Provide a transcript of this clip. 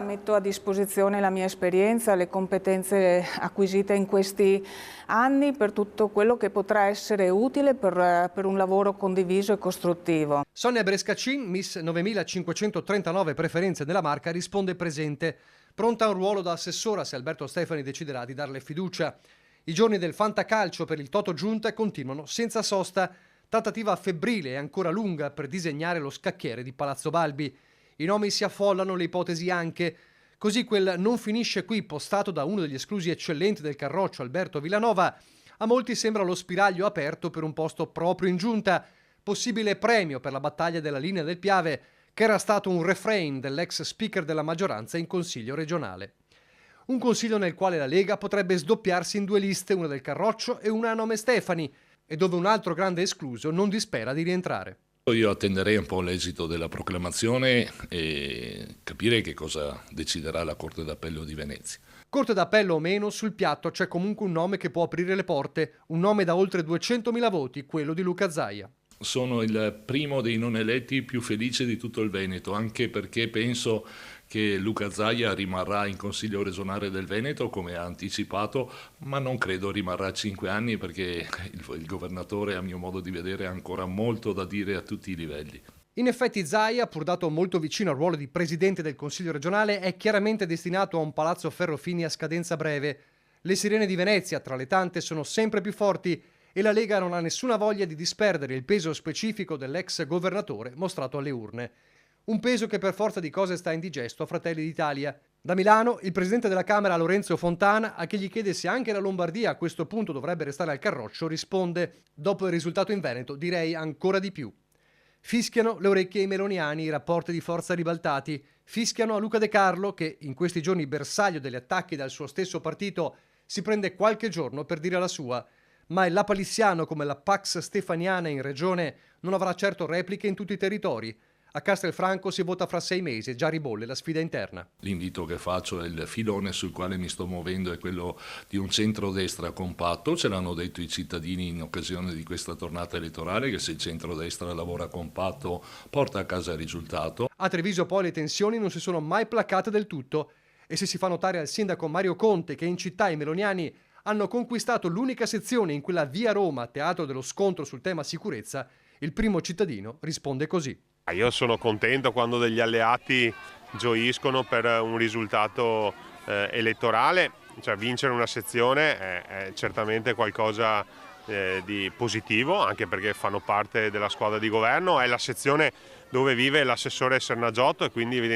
Metto a disposizione la mia esperienza, le competenze acquisite in questi anni per tutto quello che potrà essere utile per un lavoro condiviso e costruttivo. Sonia Brescacin, Miss 9539 preferenze della Marca, risponde presente, pronta a un ruolo da assessora se Alberto Stefani deciderà di darle fiducia. I giorni del fantacalcio per il Toto Giunta continuano senza sosta, trattativa febbrile e ancora lunga per disegnare lo scacchiere di Palazzo Balbi. I nomi si affollano, le ipotesi anche. Così quel "non finisce qui" postato da uno degli esclusi eccellenti del Carroccio, Alberto Villanova, a molti sembra lo spiraglio aperto per un posto proprio in giunta, possibile premio per la battaglia della linea del Piave, che era stato un refrain dell'ex speaker della maggioranza in Consiglio regionale. Un consiglio nel quale la Lega potrebbe sdoppiarsi in due liste, una del Carroccio e una a nome Stefani, e dove un altro grande escluso non dispera di rientrare. Io attenderei un po' l'esito della proclamazione e capire che cosa deciderà la Corte d'Appello di Venezia. Corte d'Appello o meno, sul piatto c'è comunque un nome che può aprire le porte, un nome da oltre 200.000 voti, quello di Luca Zaia. Sono il primo dei non eletti più felice di tutto il Veneto, anche perché penso che Luca Zaia rimarrà in Consiglio regionale del Veneto, come ha anticipato, ma non credo rimarrà 5 anni perché il governatore, a mio modo di vedere, ha ancora molto da dire a tutti i livelli. In effetti Zaia, pur dato molto vicino al ruolo di presidente del Consiglio regionale, è chiaramente destinato a un palazzo Ferrofini a scadenza breve. Le sirene di Venezia, tra le tante, sono sempre più forti e la Lega non ha nessuna voglia di disperdere il peso specifico dell'ex governatore mostrato alle urne. Un peso che per forza di cose sta indigesto a Fratelli d'Italia. Da Milano, il presidente della Camera Lorenzo Fontana, a chi gli chiede se anche la Lombardia a questo punto dovrebbe restare al Carroccio, risponde: dopo il risultato in Veneto direi ancora di più. Fischiano le orecchie ai meloniani i rapporti di forza ribaltati, fischiano a Luca De Carlo che, in questi giorni bersaglio degli attacchi dal suo stesso partito, si prende qualche giorno per dire la sua. Ma il lapalissiano, come la Pax Stefaniana in regione, non avrà certo repliche in tutti i territori. A Castelfranco si vota fra 6 mesi e già ribolle la sfida interna. L'invito che faccio è il filone sul quale mi sto muovendo è quello di un centrodestra compatto. Ce l'hanno detto i cittadini in occasione di questa tornata elettorale che se il centrodestra lavora compatto porta a casa il risultato. A Treviso poi le tensioni non si sono mai placate del tutto e se si fa notare al sindaco Mario Conte che in città i meloniani hanno conquistato l'unica sezione in quella via Roma, teatro dello scontro sul tema sicurezza, il primo cittadino risponde così. Io sono contento quando degli alleati gioiscono per un risultato elettorale, cioè vincere una sezione è certamente qualcosa di positivo, anche perché fanno parte della squadra di governo, è la sezione dove vive l'assessore Sernagiotto e quindi